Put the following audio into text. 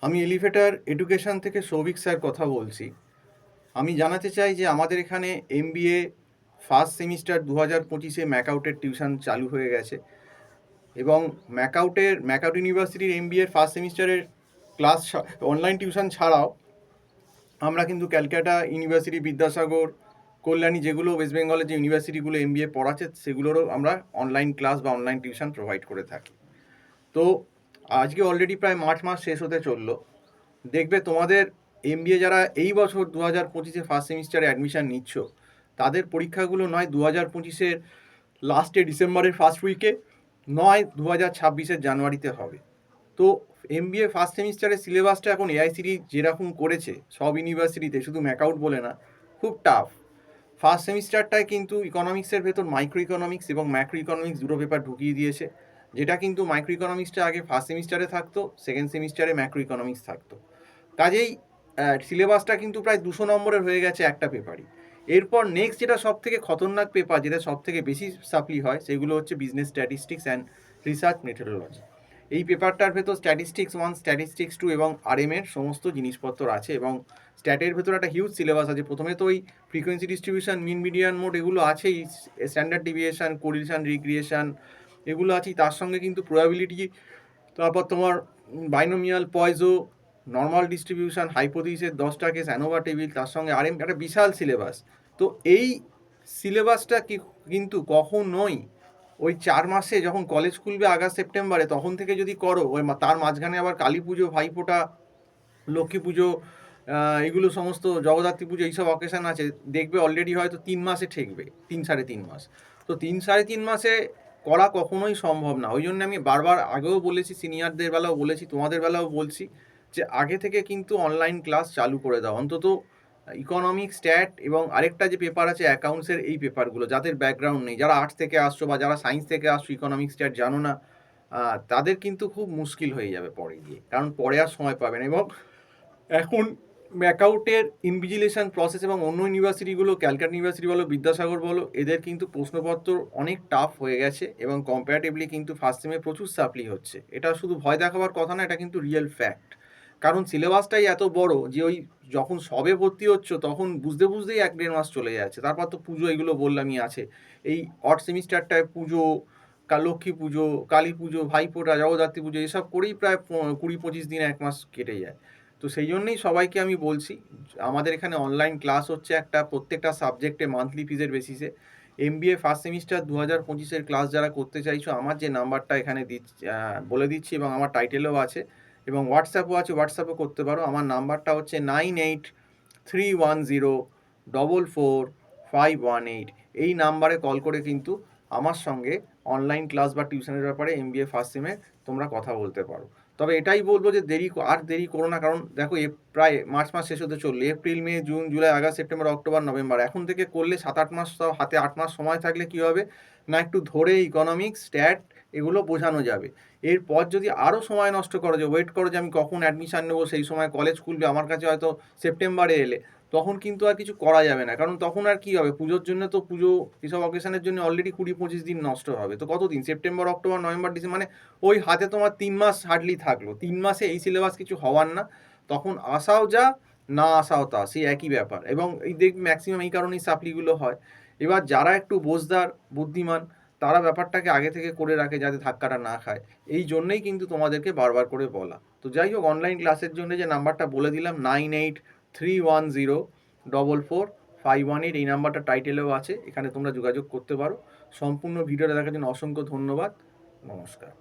আমি elevator education থেকে Souvik sir কথা বলছি। আমি জানাতে চাই যে আমাদের এখানে এমবিএ ফার্স্ট সেমিস্টার 2025-এ ম্যাকআউটের টিউশন চালু হয়ে গেছে এবং ম্যাকআউট ইউনিভার্সিটির এমবিএর ফার্স্ট সেমিস্টারের ক্লাস অনলাইন টিউশন ছাড়াও আমরা কিন্তু ক্যালকাটা ইউনিভার্সিটি, বিদ্যাসাগর, কল্যাণী, যেগুলো ওয়েস্ট বেঙ্গলের যে ইউনিভার্সিটিগুলো এমবিএ পড়াচ্ছে সেগুলোরও আমরা অনলাইন ক্লাস বা অনলাইন টিউশন প্রোভাইড করে থাকি। তো আজকে অলরেডি প্রায় মার্চ মাস শেষ হতে চললো। দেখবে তোমাদের এমবিএ যারা এই বছর 2025-এ ফার্স্ট সেমিস্টারে অ্যাডমিশান নিচ্ছ, তাদের পরীক্ষাগুলো নয় 2025-এর লাস্টে ডিসেম্বরের ফার্স্ট উইকে, নয় 2026-এর জানুয়ারিতে হবে। তো এমবিএ ফার্স্ট সেমিস্টারের সিলেবাসটা এখন এআইসিটি যেরকম করেছে সব ইউনিভার্সিটিতে, শুধু ম্যাকআউট বলে না, খুব টাফ। ফার্স্ট সেমিস্টারটায় কিন্তু ইকোনমিক্সের ভেতর মাইক্রো ইকোনমিক্স এবং ম্যাক্রো ইকোনমিক্স দুটো পেপার ঢুকিয়ে দিয়েছে, যেটা কিন্তু মাইক্রো ইকোনমিক্সটা আগে ফার্স্ট সেমিস্টারে থাকতো, সেকেন্ড সেমিস্টারে ম্যাক্রো ইকোনমিক্স থাকতো। কাজেই সিলেবাসটা কিন্তু প্রায় 200 নম্বরের হয়ে গেছে একটা পেপারই। এরপর নেক্সট যেটা সব থেকে খতরনাক পেপার, যেটা সব থেকে বেশি সাপ্লি হয়, সেগুলো হচ্ছে business statistics and research methodology. এই পেপারটার ভেতর স্ট্যাটিস্টিক্স 1, স্ট্যাটিস্টিক্স 2 এবং আরএমের সমস্ত জিনিসপত্র আছে, এবং স্ট্যাটের ভেতর একটা হিউজ সিলেবাস আছে। প্রথমে তো ওই ফ্রিকোয়েন্সি ডিস্ট্রিবিউশন, মিন, মিডিয়ান, মোড, এগুলো আছেই, স্ট্যান্ডার্ড ডিভিয়েশন, কোরিলেশন, রিগ্রেশন, এগুলো আছেই। তার সঙ্গে কিন্তু প্রবাবিলিটি, তারপর তোমার বাইনোমিয়াল, পয়জো, নর্মাল ডিস্ট্রিবিউশন, হাইপোথিসিসের 10টা কেস, অ্যানোভা টেবিল, তার সঙ্গে আরএম, একটা বিশাল সিলেবাস। তো এই সিলেবাসটা কিন্তু কখনোই ওই 4 মাসে যখন কলেজ খুলবে আগস্ট সেপ্টেম্বরে, তখন থেকে যদি করো, ওই তার মাঝখানে আবার কালী পুজো, ভাইফোঁটা, লক্ষ্মী পুজো, এগুলো সমস্ত, জগদ্ধাত্রী পুজো, এইসব অকেশান আছে, দেখবে অলরেডি হয়তো 3 মাসে ঠেকবে, 3-3.5 মাস। তো 3-3.5 মাসে করা কখনোই সম্ভব না। ওই জন্য আমি বারবার আগেও বলেছি, সিনিয়রদের বেলাও বলেছি, তোমাদের বেলাও বলছি, যে আগে থেকে কিন্তু অনলাইন ক্লাস চালু করে দাও, অন্তত ইকোনমিক্স, স্ট্যাট এবং আরেকটা যে পেপার আছে অ্যাকাউন্টসের, এই পেপারগুলো যাদের ব্যাকগ্রাউন্ড নেই, যারা আর্টস থেকে আসছো বা যারা সায়েন্স থেকে আসছো, ইকোনমিক্স, স্ট্যাট জানো না, তাদের কিন্তু খুব মুশকিল হয়ে যাবে পরে গিয়ে, কারণ পরে আর সময় পাবে না। এবং এখন ম্যাকআউটের ইনভিজিলেশন প্রসেস এবং অন্য ইউনিভার্সিটিগুলো, ক্যালকাটা ইউনিভার্সিটি বলো, বিদ্যাসাগর বলো, এদের কিন্তু প্রশ্নপত্র অনেক টাফ হয়ে গেছে এবং কম্পারেটিভলি কিন্তু ফার্স্ট সেমে প্রচুর সাপ্লি হচ্ছে। এটা শুধু ভয় দেখাবার কথা না, এটা কিন্তু রিয়েল ফ্যাক্ট। কারণ সিলেবাসটাই এত বড় যে ওই যখন সবে ভর্তি হচ্ছ তখন বুঝতে বুঝতেই 1-1.5 মাস চলে যাচ্ছে। তারপর তো পুজো, এগুলো বললামই আছে। এই অড সেমিস্টারটায় পুজো, লক্ষ্মী পুজো, কালী পুজো, ভাইফোঁটা, জগদ্ধাত্রী পুজো, এসব করেই প্রায় 20-25 দিন, 1 মাস কেটে যায়। তো সেই জন্যই সবাইকে আমি বলছি, আমাদের এখানে অনলাইন ক্লাস হচ্ছে একটা প্রত্যেকটা সাবজেক্টে মান্থলি ফিজের বেসিসে। এমবিএ ফার্স্ট সেমিস্টার 2025-এর ক্লাস যারা করতে চাইছো, আমার যে নাম্বারটা এখানে বলে দিচ্ছি, এবং আমার টাইটেলেও আছে, এবং হোয়াটসঅ্যাপও আছে, হোয়াটসঅ্যাপও করতে পারো। আমার নাম্বারটা হচ্ছে 9831044518। এই নাম্বারে কল করে কিন্তু আমার সঙ্গে অনলাইন ক্লাস বা টিউশনের ব্যাপারে এমবিএ ফার্স্ট সেমে তোমরা কথা বলতে পারো। তবে এটাই বলবো যে দেরি করো না, কারণ দেখো প্রায় মার্চ মাস শেষ হতে চললো। April, May, June, July, August, September, October, November, এখন থেকে করলে 7-8 মাস, তাও হাতে 8 মাস সময় থাকলে কি হবে না, একটু ধরে ইকোনমিক্স, স্ট্যাট, এগুলো বোঝানো যাবে। এরপর যদি আরও সময় নষ্ট করো, যে ওয়েট করো যে আমি কখন অ্যাডমিশান নেবো, সেই সময় কলেজ খুলবে, আমার কাছে হয়তো সেপ্টেম্বরে এলে, তখন কিন্তু আর কিছু করা যাবে না। কারণ তখন আর কি হবে, পুজোর জন্য তো, পুজো এসব অকেশনের জন্য অলরেডি 20-25 দিন নষ্ট হবে। তো কতদিন, সেপ্টেম্বর, অক্টোবর, নভেম্বর, ডিসেম্বর, মানে ওই হাতে তোমার 3 মাস হার্ডলি থাকলো। 3 মাসে এই সিলেবাস কিছু হওয়ার না। তখন আসাও যা, না আসাও তা, সেই একই ব্যাপার। এবং এই দেখবি ম্যাক্সিমাম এই কারণেই সাপ্লিগুলো হয়। এবার যারা একটু বোঝদার, বুদ্ধিমান, তারা ব্যাপারটাকে আগে থেকে করে রাখে যাতে ধাক্কাটা না খায়। এই জন্যই কিন্তু তোমাদেরকে বারবার করে বলা। তো যাই হোক, অনলাইন ক্লাসের জন্য যে নাম্বারটা বলে দিলাম, 9831044518, এই নাম্বারটা টাইটেলেও আছে, এখানে তোমরা যোগাযোগ করতে পারো। সম্পূর্ণ ভিডিওটা দেখার জন্য অসংখ্য ধন্যবাদ। নমস্কার।